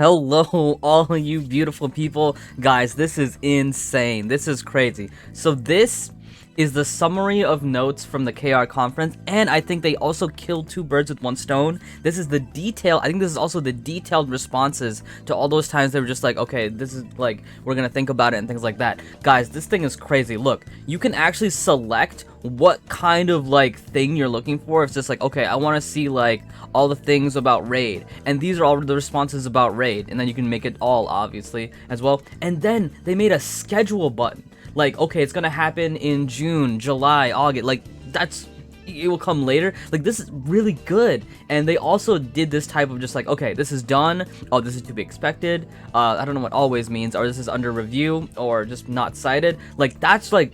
Hello, all you beautiful people. Guys, this is insane. This is crazy. So this is the summary of notes from the KR conference, and I think they also killed two birds with one stone. This is the detail. I think this is also the detailed responses to all those times they were just like, okay, this is like, we're gonna think about it and things like that. Guys, this thing is crazy. Look, you can actually select what kind of like thing you're looking for. It's just like, okay, I want to see like all the things about raid, and these are all the responses about raid, and then you can make it all obviously as well. And then they made a schedule button, like, okay, it's gonna happen in June, July, August, like that's, it will come later. Like, this is really good. And they also did this type of just like, okay, this is done, oh, this is to be expected, I don't know what always means, or this is under review, or just not cited. Like, that's like,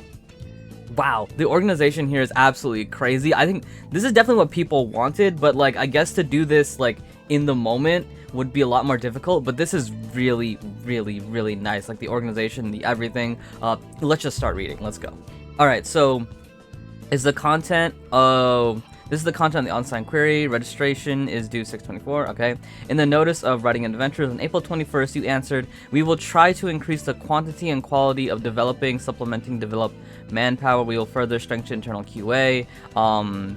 wow, the organization here is absolutely crazy. I think this is definitely what people wanted, but like, I guess to do this like in the moment would be a lot more difficult, but this is really, really, really nice. Like the organization, the everything. Let's just start reading. Let's go. All right, so is the content of this is the content of the unsigned query. Registration is due 6/24. Okay. In the notice of writing adventures on April 21st, you answered, "We will try to increase the quantity and quality of supplementing develop manpower. We will further strengthen internal QA."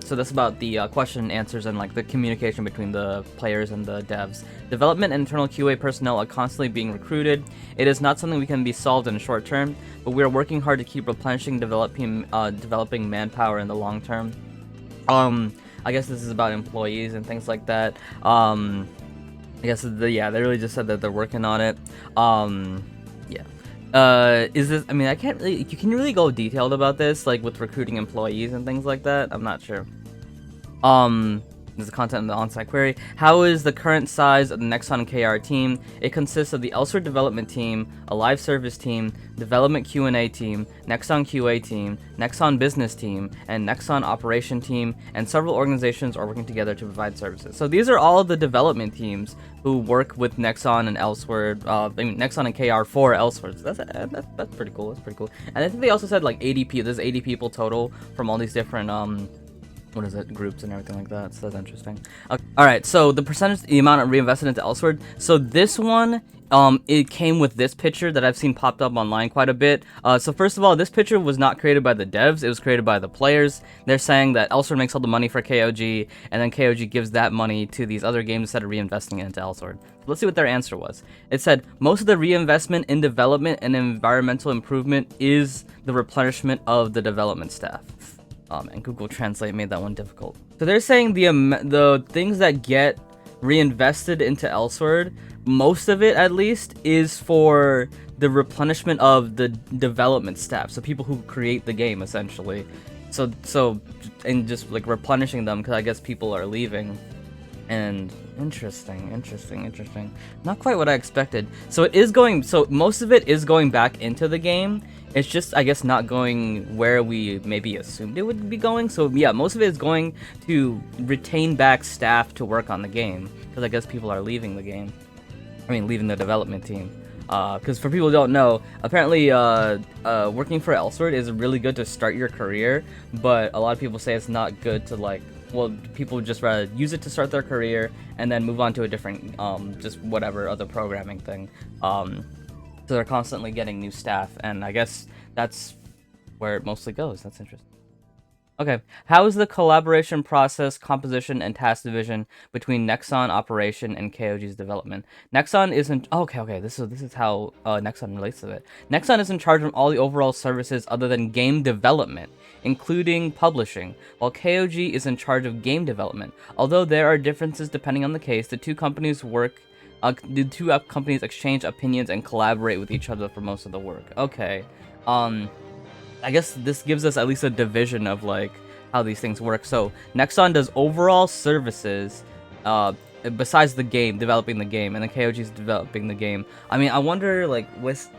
So that's about the question and answers and like the communication between the players and the devs. Development and internal QA personnel are constantly being recruited. It is not something we can be solved in the short term, but we are working hard to keep replenishing, developing manpower in the long term. I guess this is about employees and things like that. I guess yeah, they really just said that they're working on it. Yeah. Is this? I mean, I can't really. Can you really go detailed about this, like with recruiting employees and things like that? I'm not sure. This is the content of the on-site query. How is the current size of the Nexon KR team? It consists of the Elsword development team, a live service team, development Q&A team, Nexon QA team, Nexon business team, and Nexon operation team, and several organizations are working together to provide services. So these are all of the development teams who work with Nexon and Elsword, Nexon and KR for Elsword. So that's pretty cool. That's pretty cool. And I think they also said like 80 people. There's 80 people total from all these different what is it, groups and everything like that. So that's interesting. Okay. All right, so the percentage, the amount of reinvested into Elsword. So this one, it came with this picture that I've seen popped up online quite a bit. So first of all, this picture was not created by the devs, it was created by the players. They're saying that Elsword makes all the money for KOG, and then KOG gives that money to these other games instead of reinvesting it into Elsword. Let's see what their answer was. It said, most of the reinvestment in development and environmental improvement is the replenishment of the development staff. And Google Translate made that one difficult. So they're saying the things that get reinvested into Elsword, most of it at least, is for the replenishment of the development staff. So people who create the game, essentially. So and just like replenishing them, because I guess people are leaving. And interesting. Not quite what I expected. So it is going, so most of it is going back into the game. It's just, I guess, not going where we maybe assumed it would be going. So yeah, most of it is going to retain back staff to work on the game, because I guess people are leaving the game. I mean, leaving the development team. Because for people who don't know, apparently working for Elsword is really good to start your career, but a lot of people say it's not good to like, well, people just rather use it to start their career and then move on to a different, just whatever other programming thing. So they're constantly getting new staff, and I guess that's where it mostly goes. That's interesting. Okay, how is the collaboration process, composition, and task division between Nexon operation and KOG's development? Nexon isn't... Okay, this is how Nexon relates to it. Nexon is in charge of all the overall services other than game development, including publishing, while KOG is in charge of game development. Although there are differences depending on the case, the two companies exchange opinions and collaborate with each other for most of the work. Okay, I guess this gives us at least a division of like how these things work. So Nexon does overall services, besides the game, developing the game, and the KOG is developing the game. I mean, I wonder like with,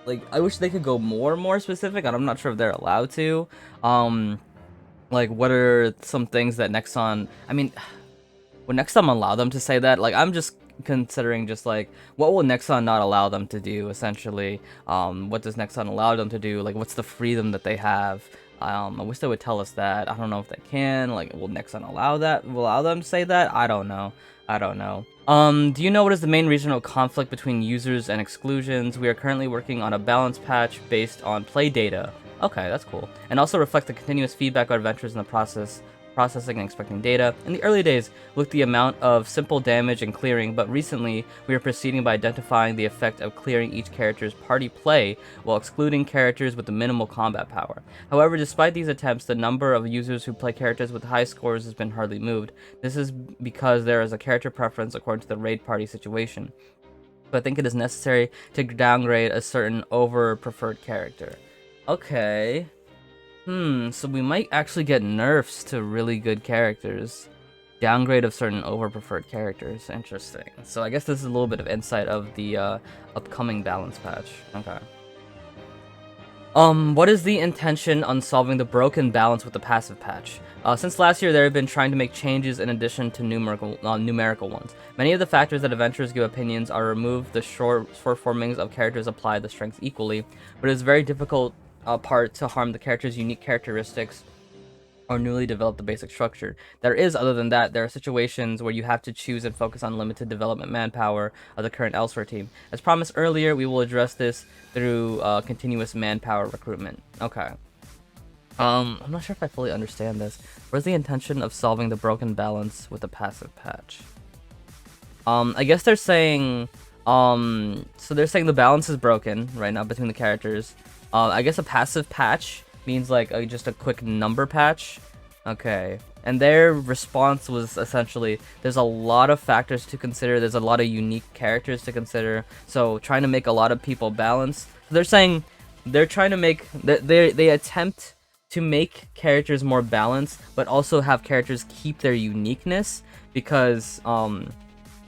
like, I wish they could go more specific, and I'm not sure if they're allowed to. Like, what are some things that Nexon? I mean, would Nexon allow them to say that? Like, I'm just considering just like, what will Nexon not allow them to do, essentially? What does Nexon allow them to do? Like, what's the freedom that they have? I wish they would tell us that. I don't know if they can. Like, will Nexon allow that? Will allow them to say that? I don't know. I don't know. Do you know what is the main regional conflict between users and exclusions? We are currently working on a balance patch based on play data. Okay, that's cool. And also reflect the continuous feedback of adventures in the processing and expecting data. In the early days, we looked at the amount of simple damage and clearing, but recently we are proceeding by identifying the effect of clearing each character's party play while excluding characters with the minimal combat power. However, despite these attempts, the number of users who play characters with high scores has been hardly moved. This is because there is a character preference according to the raid party situation. But I think it is necessary to downgrade a certain over-preferred character. Okay. So we might actually get nerfs to really good characters. Downgrade of certain over-preferred characters. Interesting. So I guess this is a little bit of insight of the upcoming balance patch. Okay. What is the intention on solving the broken balance with the passive patch? Since last year, they have been trying to make changes in addition to numerical ones. Many of the factors that adventurers give opinions are removed, the short formings of characters apply the strengths equally, but it is very difficult part to harm the character's unique characteristics or newly develop the basic structure. Other than that, there are situations where you have to choose and focus on limited development manpower of the current Elsword team. As promised earlier, we will address this through continuous manpower recruitment. Okay. I'm not sure if I fully understand this. Where's the intention of solving the broken balance with the passive patch? I guess they're saying, so they're saying the balance is broken right now between the characters. I guess a passive patch means like just a quick number patch. Okay. And their response was essentially, there's a lot of factors to consider. There's a lot of unique characters to consider. So trying to make a lot of people balance. So they're saying they're trying to make, they attempt to make characters more balanced, but also have characters keep their uniqueness because,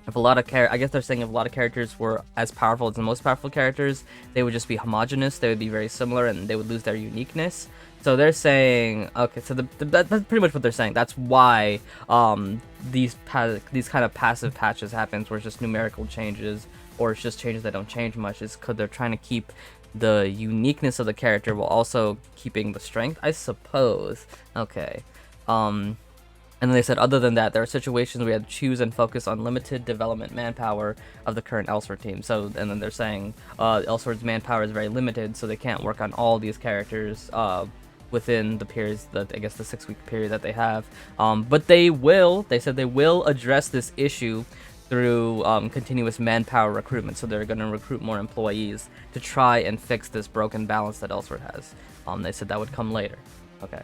if a lot of I guess they're saying if a lot of characters were as powerful as the most powerful characters, they would just be homogenous. They would be very similar, and they would lose their uniqueness. So they're saying, okay, so that's pretty much what they're saying. That's why these kind of passive patches happens, where it's just numerical changes, or it's just changes that don't change much. Is because they're trying to keep the uniqueness of the character while also keeping the strength, I suppose. Okay. And then they said, other than that, there are situations where we had to choose and focus on limited development manpower of the current Elsword team. So, and then they're saying Elsword's manpower is very limited, so they can't work on all these characters within the periods that, I guess, the 6-week period that they have. But they said they will address this issue through continuous manpower recruitment. So they're going to recruit more employees to try and fix this broken balance that Elsword has. They said that would come later. Okay.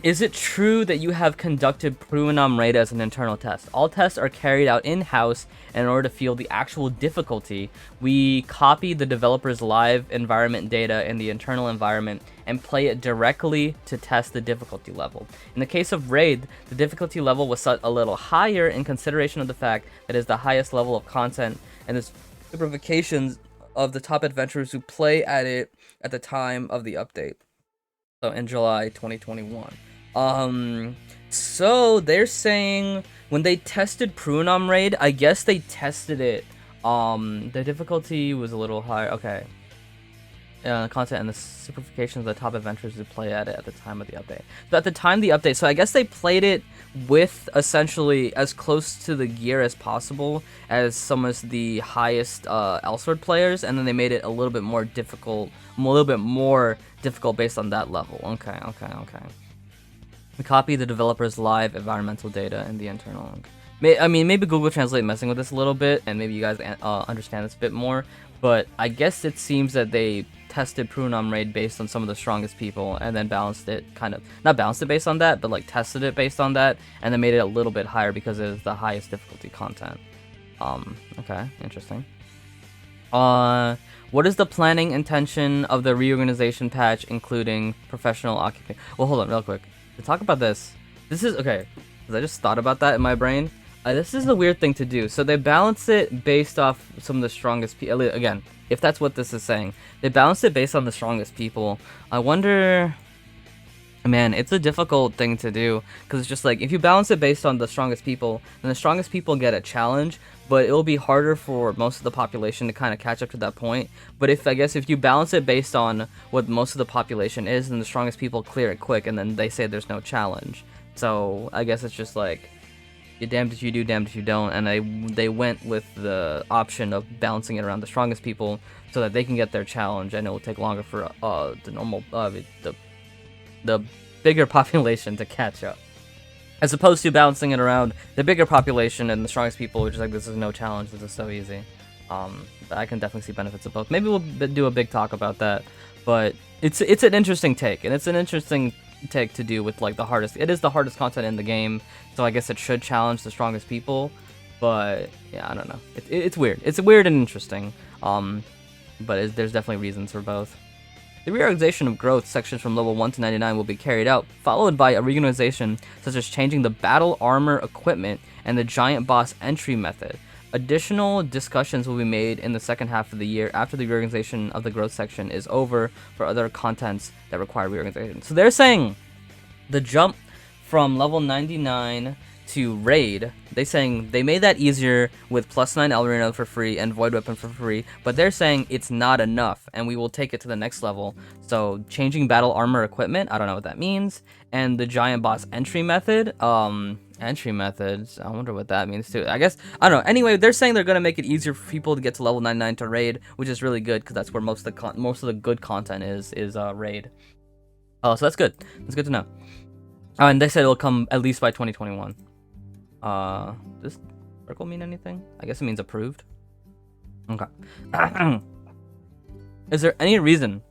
Is it true that you have conducted Pruinam Raid as an internal test? All tests are carried out in-house, and in order to feel the actual difficulty, we copy the developer's live environment data in the internal environment and play it directly to test the difficulty level. In the case of Raid, the difficulty level was set a little higher in consideration of the fact that it is the highest level of content, and the specifications of the top adventurers who play at it at the time of the update. So in July 2021. So they're saying when they tested Pruinam Raid, I guess they tested it. The difficulty was a little higher. Okay. The content and the simplification of the top adventurers who play at it at the time of the update. So at the time of the update, so I guess they played it with essentially as close to the gear as possible as some of the highest Elsword players, and then they made it a little bit more difficult, based on that level. Okay. We copy the developer's live environmental data in the internal. I mean, maybe Google Translate messing with this a little bit, and maybe you guys understand this a bit more. But I guess it seems that they tested Pruinam Raid based on some of the strongest people, and then balanced it not balanced it based on that, but like tested it based on that, and then made it a little bit higher because it is the highest difficulty content. Okay, interesting. What is the planning intention of the reorganization patch, including professional occupation? Well, hold on real quick. To talk about this is, okay, because I just thought about that in my brain. This is a weird thing to do. So they balance it based off some of the strongest people. Again, if that's what this is saying. They balanced it based on the strongest people. I wonder... Man, it's a difficult thing to do, because it's just like, if you balance it based on the strongest people, then the strongest people get a challenge, but it'll be harder for most of the population to kind of catch up to that point. But I guess if you balance it based on what most of the population is, then the strongest people clear it quick, and then they say there's no challenge. So I guess it's just like, you're damned if you do, damned if you don't, and they went with the option of balancing it around the strongest people so that they can get their challenge, and it will take longer for the normal the bigger population to catch up, as opposed to balancing it around the bigger population and the strongest people, which is like, this is no challenge, this is so easy. But I can definitely see benefits of both. Maybe we'll do a big talk about that, but it's an interesting take, and it's an interesting take to do with like the hardest. It is the hardest content in the game, so I guess it should challenge the strongest people. But yeah, I don't know. It's weird. It's weird and interesting. But there's definitely reasons for both. The reorganization of growth sections from level 1 to 99 will be carried out, followed by a reorganization such as changing the battle armor equipment and the giant boss entry method. Additional discussions will be made in the second half of the year after the reorganization of the growth section is over for other contents that require reorganization. So they're saying the jump from level 99 to raid, they're saying they made that easier with +9 El Reno for free and Void Weapon for free, but they're saying it's not enough, and we will take it to the next level. So changing battle armor equipment, I don't know what that means, and the giant boss entry method, entry methods, I wonder what that means too. I guess, I don't know. Anyway, they're saying they're gonna make it easier for people to get to level 99 to raid, which is really good, because that's where most of the good content is raid. Oh, so that's good. That's good to know. And they said it'll come at least by 2021. Does circle mean anything? I guess it means approved. Okay. Is there any reason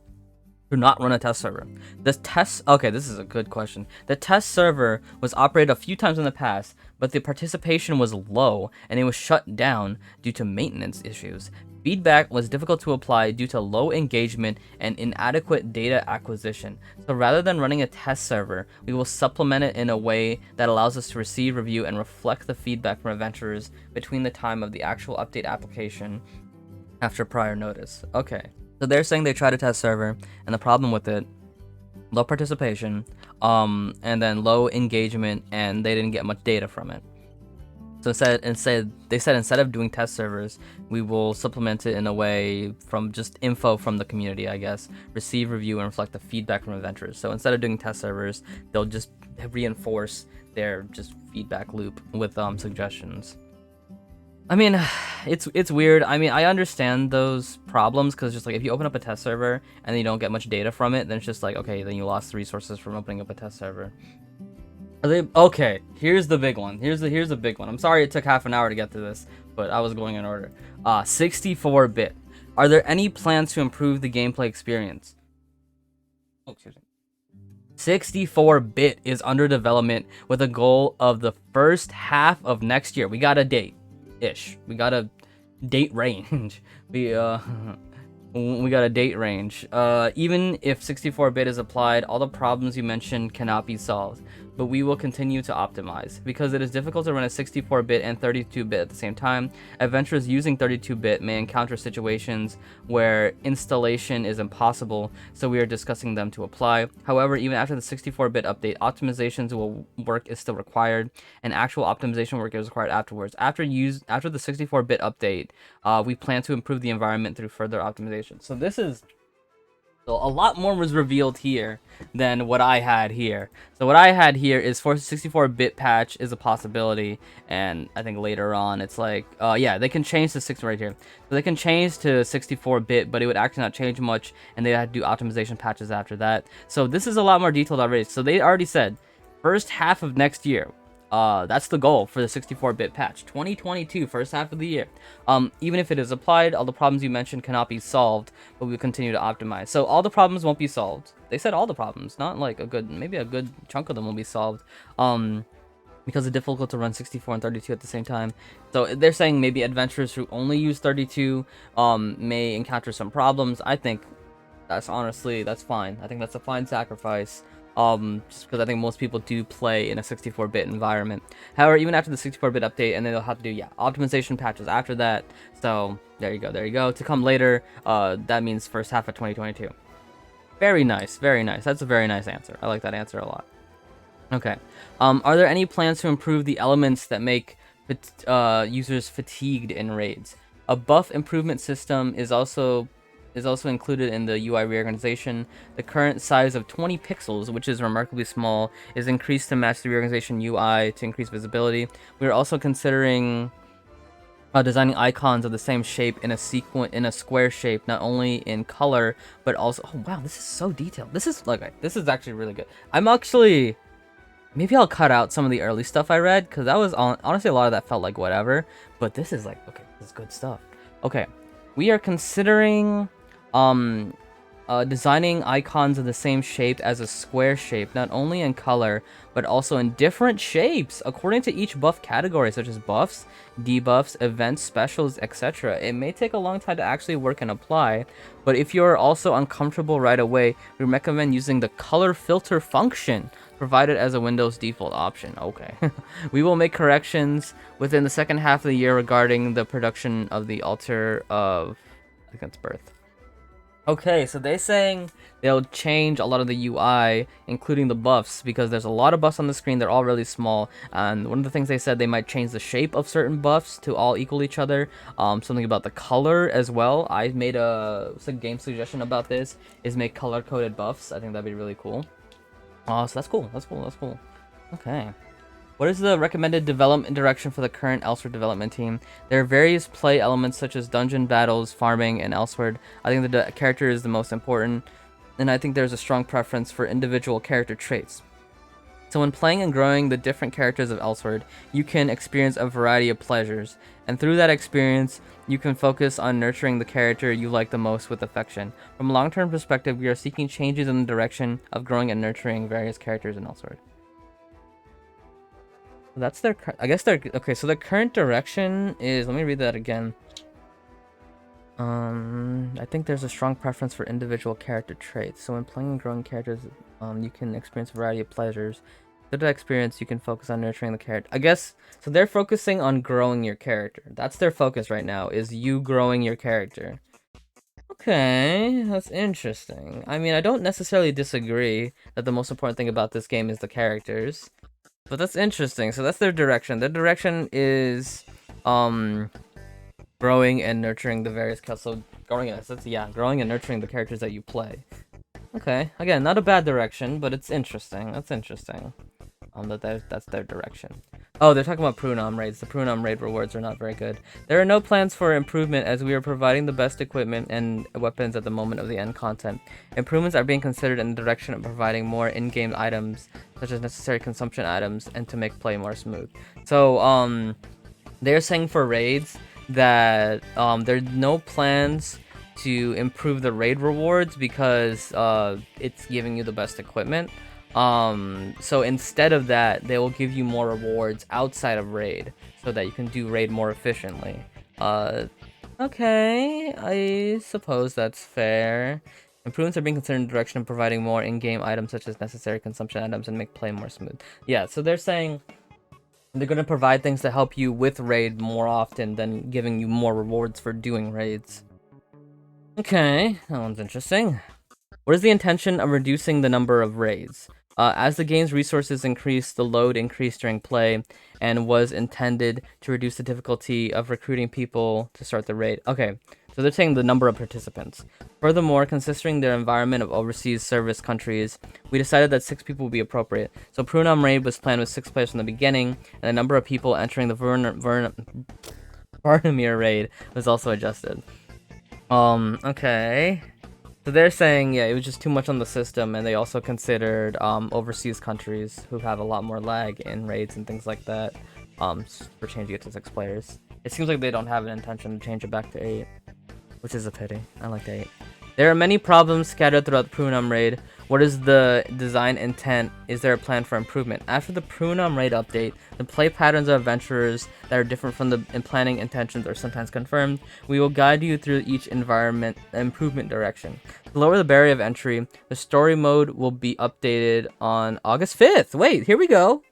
to not run a test server? Okay, this is a good question. The test server was operated a few times in the past, but the participation was low and it was shut down due to maintenance issues. Feedback was difficult to apply due to low engagement and inadequate data acquisition. So rather than running a test server, we will supplement it in a way that allows us to receive, review, and reflect the feedback from adventurers between the time of the actual update application after prior notice. Okay, so they're saying they tried a test server, and the problem with it, low participation, and then low engagement, and they didn't get much data from it. So instead of doing test servers, we will supplement it in a way from just info from the community, I guess. Receive, review, and reflect the feedback from adventurers. So instead of doing test servers, they'll just reinforce their just feedback loop with suggestions. I mean, it's weird. I mean, I understand those problems, because just like, if you open up a test server and then you don't get much data from it, then it's just like, okay, then you lost the resources from opening up a test server. Okay, here's the big one. Here's the big one. I'm sorry it took half an hour to get to this, but I was going in order. 64-bit. Are there any plans to improve the gameplay experience? Oh, excuse me. 64-bit is under development with a goal of the first half of next year. We got a date-ish. We got a date range. We got a date range. Even if 64-bit is applied, all the problems you mentioned cannot be solved. But we will continue to optimize. Because it is difficult to run a 64-bit and 32-bit at the same time, adventurers using 32-bit may encounter situations where installation is impossible, so we are discussing them to apply. However, even after the 64-bit update, optimizations work is still required, and actual optimization work is required afterwards. After the 64-bit update, we plan to improve the environment through further optimization. So this is... So a lot more was revealed here than what I had here. So what I had here is for 64-bit patch is a possibility, and I think later on it's like, yeah, they can change to 6 right here. So they can change to 64-bit, but it would actually not change much, and they had to do optimization patches after that. So this is a lot more detailed already. So they already said first half of next year. That's the goal for the 64-bit patch. 2022, first half of the year. Even if it is applied, all the problems you mentioned cannot be solved, but we will continue to optimize. So all the problems won't be solved. They said all the problems, not like maybe a good chunk of them will be solved. Because it's difficult to run 64 and 32 at the same time. So they're saying maybe adventurers who only use 32 may encounter some problems. I think that's fine. I think that's a fine sacrifice. Just because I think most people do play in a 64-bit environment. However, even after the 64-bit update, and then they'll have to do, optimization patches after that. So, there you go. To come later, that means first half of 2022. Very nice, very nice. That's a very nice answer. I like that answer a lot. Okay. Are there any plans to improve the elements that make users fatigued in raids? A buff improvement system is also included in the UI reorganization. The current size of 20 pixels, which is remarkably small, is increased to match the reorganization UI to increase visibility. We are also considering designing icons of the same shape in a square shape, not only in color but also. Oh wow, this is so detailed. This is actually really good. Maybe I'll cut out some of the early stuff I read, because that was honestly a lot of that felt like whatever. But this is like, okay, this is good stuff. Okay, we are considering designing icons of the same shape as a square shape, not only in color, but also in different shapes, according to each buff category, such as buffs, debuffs, events, specials, etc. It may take a long time to actually work and apply, but if you're also uncomfortable right away, we recommend using the color filter function, provided as a Windows default option. Okay. We will make corrections within the second half of the year regarding the production of the altar of, I think that's birth. Okay, so they're saying they'll change a lot of the UI, including the buffs, because there's a lot of buffs on the screen. They're all really small, and one of the things they said, they might change the shape of certain buffs to all equal each other. Something about the color as well. I made a game suggestion about this, is make color-coded buffs. I think that'd be really cool. So that's cool. That's cool. Okay. What is the recommended development direction for the current Elsword development team? There are various play elements such as dungeon battles, farming, and Elsword. I think the character is the most important, and I think there's a strong preference for individual character traits. So when playing and growing the different characters of Elsword, you can experience a variety of pleasures, and through that experience, you can focus on nurturing the character you like the most with affection. From a long-term perspective, we are seeking changes in the direction of growing and nurturing various characters in Elsword. That's their, I guess their, okay, so the current direction is, let me read that again. I think there's a strong preference for individual character traits. So when playing and growing characters, you can experience a variety of pleasures. Through that experience, you can focus on nurturing the character. I guess, so they're focusing on growing your character. That's their focus right now, is you growing your character. Okay, that's interesting. I mean, I don't necessarily disagree that the most important thing about this game is the characters. But that's interesting. So that's their direction. Their direction is growing and nurturing the various characters. So growing and nurturing the characters that you play. Okay. Again, not a bad direction, but it's interesting. That's interesting. That's their direction. Oh, they're talking about Prunam raids. The Prunam raid rewards are not very good. There are no plans for improvement as we are providing the best equipment and weapons at the moment of the end content. Improvements are being considered in the direction of providing more in-game items, such as necessary consumption items, and to make play more smooth. So, they're saying for raids that there's no plans to improve the raid rewards because it's giving you the best equipment. So instead of that, they will give you more rewards outside of raid so that you can do raid more efficiently. Okay, I suppose that's fair. Improvements are being considered in the direction of providing more in-game items such as necessary consumption items and make play more smooth. Yeah, so they're saying they're going to provide things to help you with raid more often than giving you more rewards for doing raids. Okay, that one's interesting. What is the intention of reducing the number of raids? As the game's resources increase, the load increased during play, and was intended to reduce the difficulty of recruiting people to start the raid. Okay, so they're saying the number of participants. Furthermore, considering the environment of overseas service countries, we decided that 6 people would be appropriate. So Prunam raid was planned with 6 players from the beginning, and the number of people entering the Varnamir raid was also adjusted. Okay. So they're saying, yeah, it was just too much on the system, and they also considered overseas countries who have a lot more lag in raids and things like that for changing it to 6 players. It seems like they don't have an intention to change it back to 8, which is a pity. I like 8. There are many problems scattered throughout the Prunam raid. What is the design intent? Is there a plan for improvement? After the Prunam raid update, the play patterns of adventurers that are different from the planning intentions are sometimes confirmed. We will guide you through each environment improvement direction. To lower the barrier of entry, the story mode will be updated on August 5th. Wait, here we go.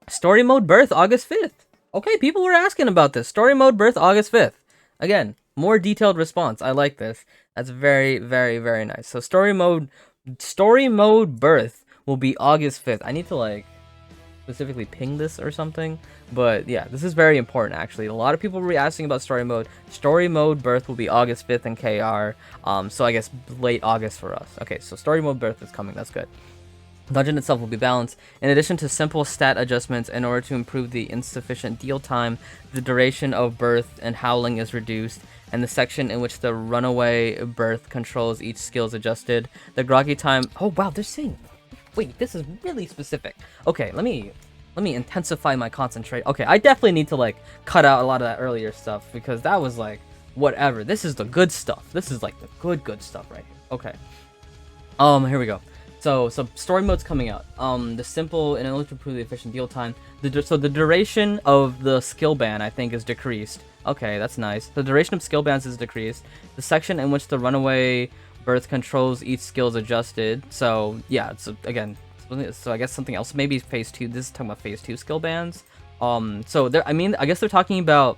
Story mode birth August 5th. Okay, people were asking about this. Story mode birth August 5th. Again, More detailed response. I like this. That's very, very, very nice. So story mode birth will be August 5th. I need to like specifically ping this or something, but yeah, this is very important actually. A lot of people were asking about story mode. Story mode birth will be August 5th in KR. So I guess late August for us. Okay, so story mode birth is coming. That's good. Dungeon itself will be balanced. In addition to simple stat adjustments, in order to improve the insufficient deal time, the duration of birth and howling is reduced, and the section in which the runaway birth controls each skill is adjusted. The groggy time... Oh, wow, they're saying... Wait, this is really specific. Okay, let me intensify my concentration. Okay, I definitely need to, like, cut out a lot of that earlier stuff, because that was, like, whatever. This is the good stuff. This is, like, the good stuff right here. Okay. Here we go. So story mode's coming out. The simple and in order to improve the efficient deal time. So the duration of the skill ban, I think, is decreased. Okay, that's nice. The duration of skill bans is decreased. The section in which the runaway birth controls each skill is adjusted. So yeah, so again, so I guess something else. Maybe phase 2. This is talking about phase 2 skill bans. So there. I mean, I guess they're talking about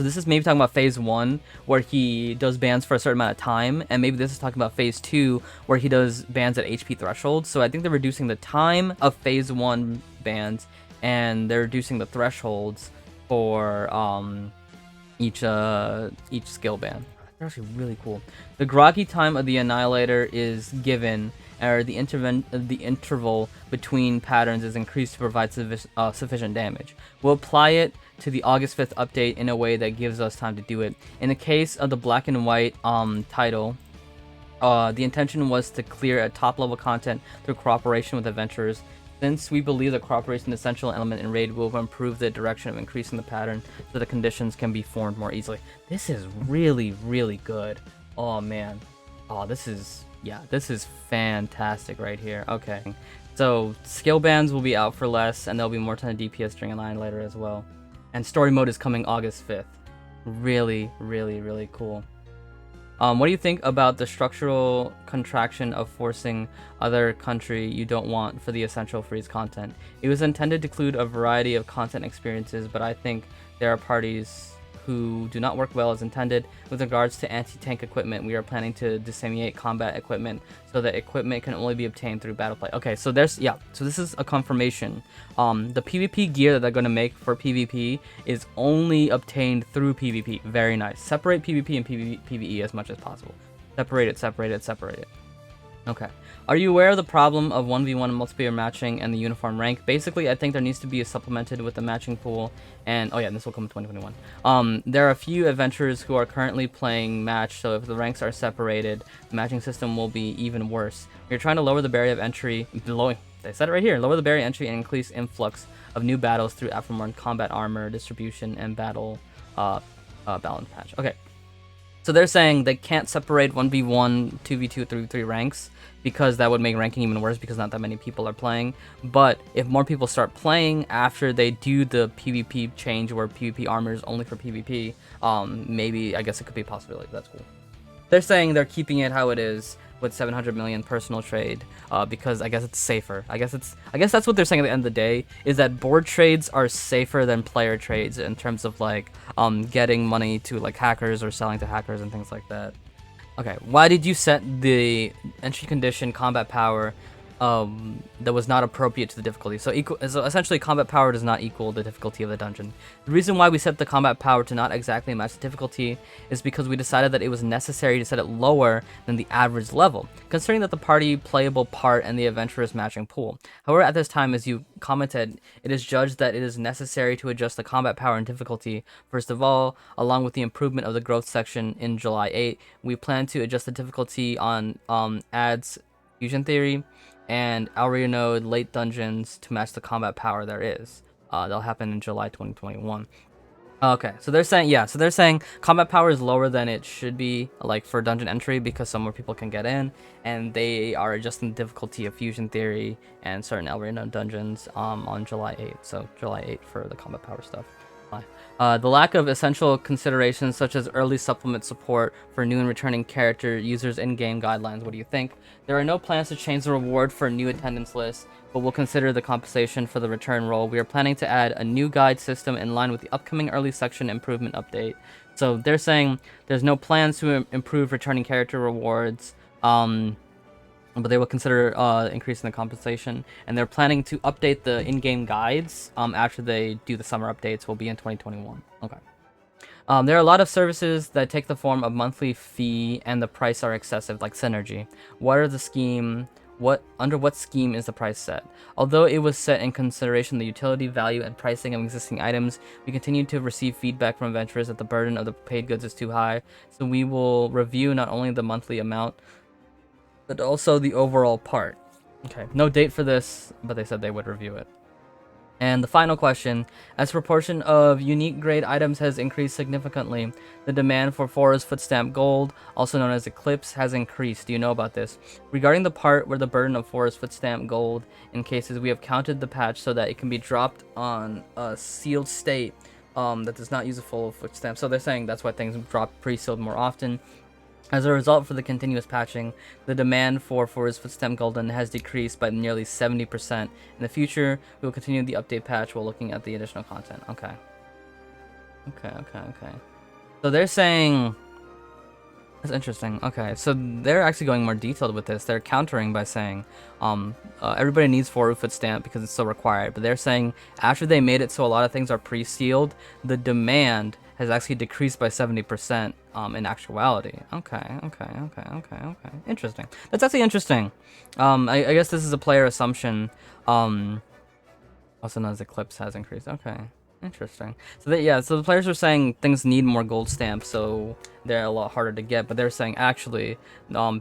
So this is maybe talking about phase 1, where he does bans for a certain amount of time, and maybe this is talking about phase 2, where he does bans at HP thresholds. So I think they're reducing the time of phase 1 bans, and they're reducing the thresholds for each skill ban. They're actually really cool. The groggy time of the Annihilator is given, or the interval between patterns is increased to provide sufficient damage. We'll apply it to the August 5th update in a way that gives us time to do it. In the case of the black and white title, the intention was to clear top level content through cooperation with adventurers. Since we believe that cooperation is an essential element in raid, we'll improve the direction of increasing the pattern so the conditions can be formed more easily. This is really, really good. Oh man. Oh, this is fantastic right here. Okay. So skill bans will be out for less, and there'll be more time to DPS during Annihilator as well. And story mode is coming August 5th. Really, really, really cool. What do you think about the structural contraction of forcing other country you don't want for the essential freeze content? It was intended to include a variety of content experiences, but I think there are parties who do not work well as intended. With regards to anti-tank equipment, we are planning to disseminate combat equipment so that equipment can only be obtained through battle play. Okay, so there's, yeah, so this is a confirmation. The PvP gear that they're going to make for PvP is only obtained through PvP. Very nice. Separate PvP and PvE as much as possible. Separate it. Okay. Are you aware of the problem of 1v1 multiplayer matching and the uniform rank? Basically, I think there needs to be supplemented with the matching pool, and oh yeah, this will come in 2021. There are a few adventurers who are currently playing match, so if the ranks are separated, the matching system will be even worse. We're trying to lower the barrier of entry, they said it right here, lower the barrier of entry and increase influx of new battles through Aftermorn combat armor distribution and battle balance patch. Okay. So they're saying they can't separate 1v1, 2v2, 3v3 ranks because that would make ranking even worse because not that many people are playing. But if more people start playing after they do the PvP change where PvP armor is only for PvP, maybe, I guess it could be a possibility. That's cool. They're saying they're keeping it how it is with 700 million personal trade because I guess it's safer. I guess that's what they're saying at the end of the day, is that board trades are safer than player trades in terms of like getting money to like hackers or selling to hackers and things like that. Okay, why did you set the entry condition combat power that was not appropriate to the difficulty? So essentially combat power does not equal the difficulty of the dungeon. The reason why we set the combat power to not exactly match the difficulty is because we decided that it was necessary to set it lower than the average level, considering that the party playable part and the adventurous matching pool. However, at this time, as you commented, it is judged that it is necessary to adjust the combat power and difficulty. First of all, along with the improvement of the growth section in July 8, we plan to adjust the difficulty on ads, fusion theory, and Area Node late dungeons to match the combat power there is. That'll happen in July 2021. Okay, so they're saying combat power is lower than it should be, like for dungeon entry, because some more people can get in, and they are adjusting the difficulty of fusion theory and certain Area Node dungeons on July 8th. So July 8th for the combat power stuff. The lack of essential considerations such as early supplement support for new and returning character users in-game guidelines. What do you think? There are no plans to change the reward for a new attendance list, but we'll consider the compensation for the return role. We are planning to add a new guide system in line with the upcoming early section improvement update. So they're saying there's no plans to improve returning character rewards. But they will consider increasing the compensation, and they're planning to update the in-game guides after they do the summer updates. Will be in 2021. Okay. There are a lot of services that take the form of monthly fee and the price are excessive, like Synergy. Under what scheme is the price set? Although it was set in consideration the utility, value, and pricing of existing items, we continue to receive feedback from adventurers that the burden of the paid goods is too high. So we will review not only the monthly amount, but also the overall part. Okay, no date for this, but they said they would review it. And the final question, as proportion of unique grade items has increased significantly, the demand for Forest Footstamp Gold, also known as Eclipse, has increased. Do you know about this? Regarding the part where the burden of Forest Footstamp Gold in cases, we have counted the patch so that it can be dropped on a sealed state that does not use a full footstamp. So they're saying that's why things drop pre-sealed more often. As a result, for the continuous patching, the demand for Forest Footstamp Golden has decreased by nearly 70%. In the future, we will continue the update patch while looking at the additional content. Okay. So they're saying... That's interesting. Okay, so they're actually going more detailed with this. They're countering by saying everybody needs Forest Footstamp because it's so required. But they're saying after they made it so a lot of things are pre-sealed, the demand has actually decreased by 70% in actuality. Okay. Interesting. That's actually interesting. I guess this is a player assumption. Also known as Eclipse has increased. Okay. Interesting. So so the players are saying things need more gold stamps, so they're a lot harder to get. But they're saying actually,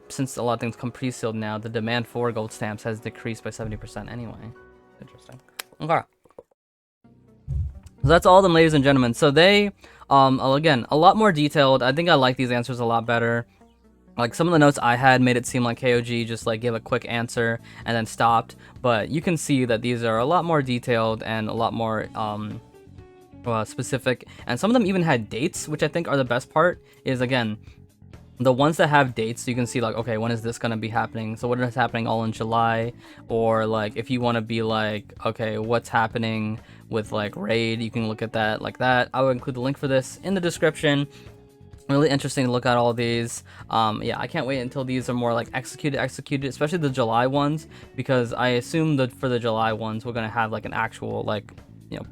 since a lot of things come pre-sealed now, the demand for gold stamps has decreased by 70% anyway. Interesting. Okay. So that's all of them, ladies and gentlemen. So they, again, a lot more detailed. I think I like these answers a lot better. Like, some of the notes I had made it seem like KOG just, like, gave a quick answer and then stopped. But you can see that these are a lot more detailed and a lot more, specific. And some of them even had dates, which I think are the best part, is, again, the ones that have dates, you can see, like, okay, when is this going to be happening? So what is happening all in July? Or, like, if you want to be like, okay, what's happening with, like, Raid, you can look at that like that. I will include the link for this in the description. Really interesting to look at all these. Yeah, I can't wait until these are more, like, executed, especially the July ones, because I assume that for the July ones, we're going to have, like, an actual, like, you know,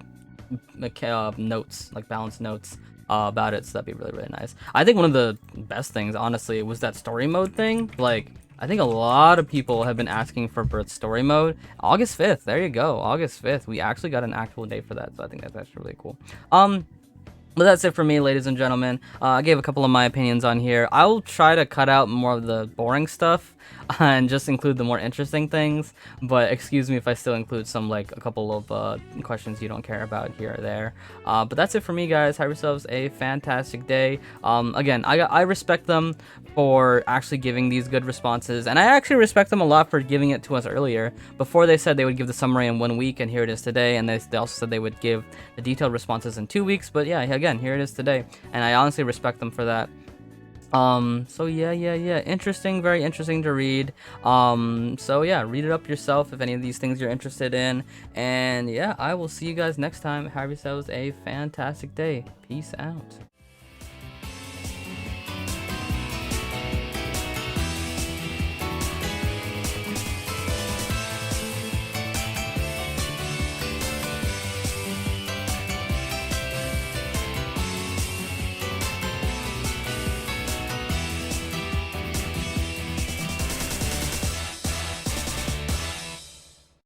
notes, like, balanced notes about it, so that'd be really, really nice. I think one of the best things, honestly, was that story mode thing. Like, I think a lot of people have been asking for Birth story mode. August 5th, there you go, August 5th. We actually got an actual date for that, so I think that's actually really cool. But that's it for me, ladies and gentlemen. I gave a couple of my opinions on here. I will try to cut out more of the boring stuff and just include the more interesting things. But excuse me if I still include some, like, a couple of questions you don't care about here or there. But that's it for me, guys. Have yourselves a fantastic day. Again, I respect them for actually giving these good responses. And I actually respect them a lot for giving it to us earlier. Before they said they would give the summary in 1 week, and here it is today. And they also said they would give the detailed responses in 2 weeks. But yeah, again, here it is today. And I honestly respect them for that. So yeah, interesting, very interesting to read. So yeah, read it up yourself if any of these things you're interested in. And yeah, I will see you guys next time. Have yourselves a fantastic day. Peace out.